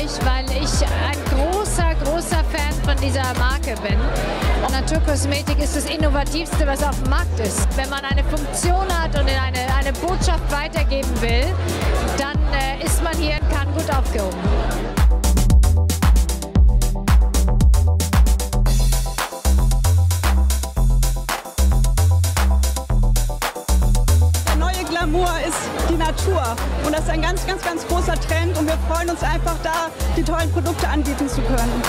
ich, weil ich ein großer Fan von dieser Marke bin. Naturkosmetik ist das Innovativste, was auf dem Markt ist. Wenn man eine Funktion hat und eine Botschaft weitergeben will, dann ist man hier in Cannes gut aufgehoben. Glamour ist die Natur und das ist ein ganz großer Trend und wir freuen uns einfach da, die tollen Produkte anbieten zu können.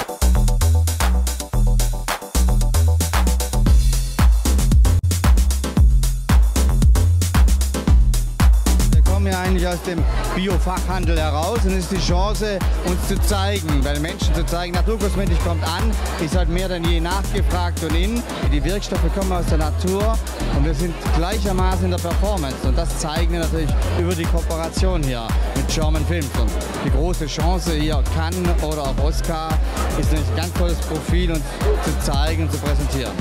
Wir kommen ja eigentlich aus dem Bio-Fachhandel heraus und es ist die Chance, uns zu zeigen, weil Menschen zu zeigen, Naturkosmetik kommt an, ist halt mehr denn je nachgefragt und in. Die Wirkstoffe kommen aus der Natur und wir sind gleichermaßen in der Performance und das zeigen wir natürlich über die Kooperation hier mit German Films. Und die große Chance hier, Cannes oder auch Oscar, ist ein ganz tolles Profil uns zu zeigen und zu präsentieren.